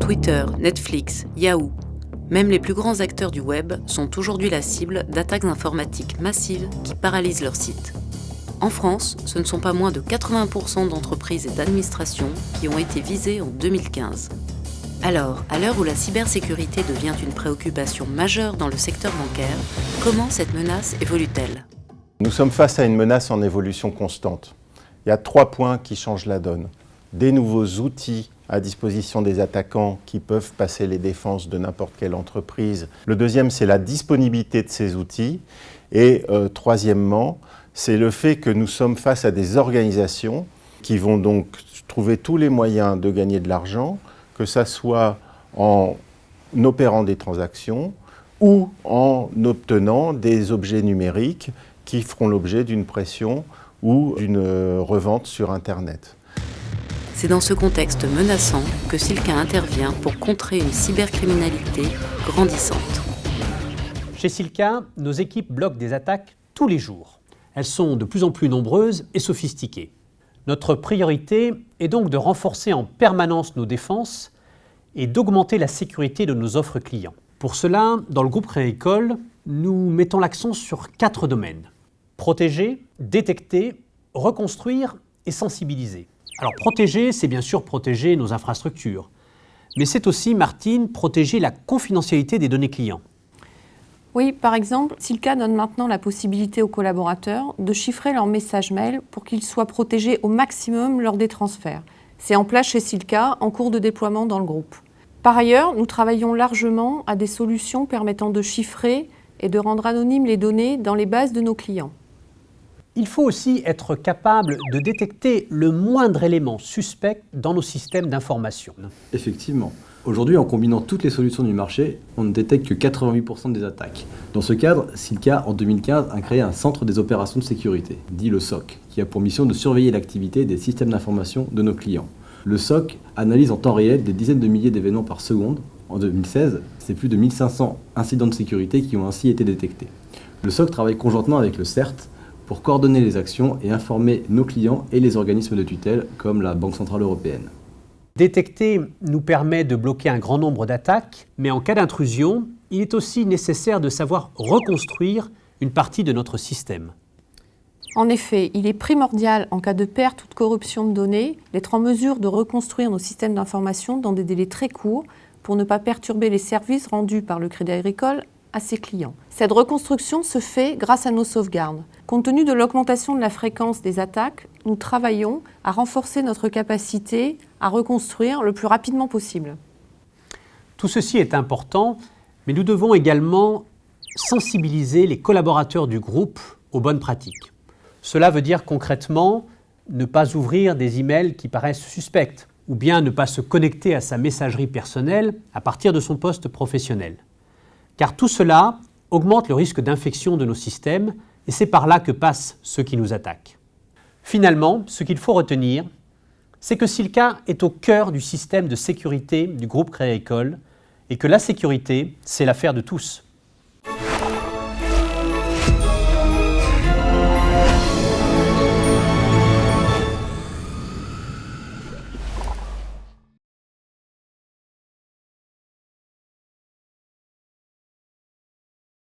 Twitter, Netflix, Yahoo. Même les plus grands acteurs du web sont aujourd'hui la cible d'attaques informatiques massives qui paralysent leurs sites. En France, ce ne sont pas moins de 80% d'entreprises et d'administrations qui ont été visées en 2015. Alors, à l'heure où la cybersécurité devient une préoccupation majeure dans le secteur bancaire, comment cette menace évolue-t-elle ? Nous sommes face à une menace en évolution constante. Il y a 3 points qui changent la donne. Des nouveaux outils à disposition des attaquants qui peuvent passer les défenses de n'importe quelle entreprise. Le deuxième, c'est la disponibilité de ces outils. Et troisièmement, c'est le fait que nous sommes face à des organisations qui vont donc trouver tous les moyens de gagner de l'argent, que ça soit en opérant des transactions ou en obtenant des objets numériques qui feront l'objet d'une pression ou d'une revente sur Internet. C'est dans ce contexte menaçant que Silca intervient pour contrer une cybercriminalité grandissante. Chez Silca, nos équipes bloquent des attaques tous les jours. Elles sont de plus en plus nombreuses et sophistiquées. Notre priorité est donc de renforcer en permanence nos défenses et d'augmenter la sécurité de nos offres clients. Pour cela, dans le groupe Crédit Agricole, nous mettons l'accent sur 4 domaines. Protéger, détecter, reconstruire et sensibiliser. Alors protéger, c'est bien sûr protéger nos infrastructures. Mais c'est aussi, Martine, protéger la confidentialité des données clients. Oui, par exemple, Silca donne maintenant la possibilité aux collaborateurs de chiffrer leurs messages mail pour qu'ils soient protégés au maximum lors des transferts. C'est en place chez Silca, en cours de déploiement dans le groupe. Par ailleurs, nous travaillons largement à des solutions permettant de chiffrer et de rendre anonymes les données dans les bases de nos clients. Il faut aussi être capable de détecter le moindre élément suspect dans nos systèmes d'information. Effectivement. Aujourd'hui, en combinant toutes les solutions du marché, on ne détecte que 88% des attaques. Dans ce cadre, Silca, en 2015, a créé un centre des opérations de sécurité, dit le SOC, qui a pour mission de surveiller l'activité des systèmes d'information de nos clients. Le SOC analyse en temps réel des dizaines de milliers d'événements par seconde. En 2016, c'est plus de 1500 incidents de sécurité qui ont ainsi été détectés. Le SOC travaille conjointement avec le CERT pour coordonner les actions et informer nos clients et les organismes de tutelle comme la Banque Centrale Européenne. Détecter nous permet de bloquer un grand nombre d'attaques, mais en cas d'intrusion, il est aussi nécessaire de savoir reconstruire une partie de notre système. En effet, il est primordial, en cas de perte ou de corruption de données, d'être en mesure de reconstruire nos systèmes d'information dans des délais très courts pour ne pas perturber les services rendus par le Crédit Agricole à ses clients. Cette reconstruction se fait grâce à nos sauvegardes. Compte tenu de l'augmentation de la fréquence des attaques, nous travaillons à renforcer notre capacité à reconstruire le plus rapidement possible. Tout ceci est important, mais nous devons également sensibiliser les collaborateurs du groupe aux bonnes pratiques. Cela veut dire concrètement ne pas ouvrir des emails qui paraissent suspects, ou bien ne pas se connecter à sa messagerie personnelle à partir de son poste professionnel. Car tout cela augmente le risque d'infection de nos systèmes et c'est par là que passent ceux qui nous attaquent. Finalement, ce qu'il faut retenir, c'est que Silca est au cœur du système de sécurité du groupe Crédit Agricole et que la sécurité, c'est l'affaire de tous.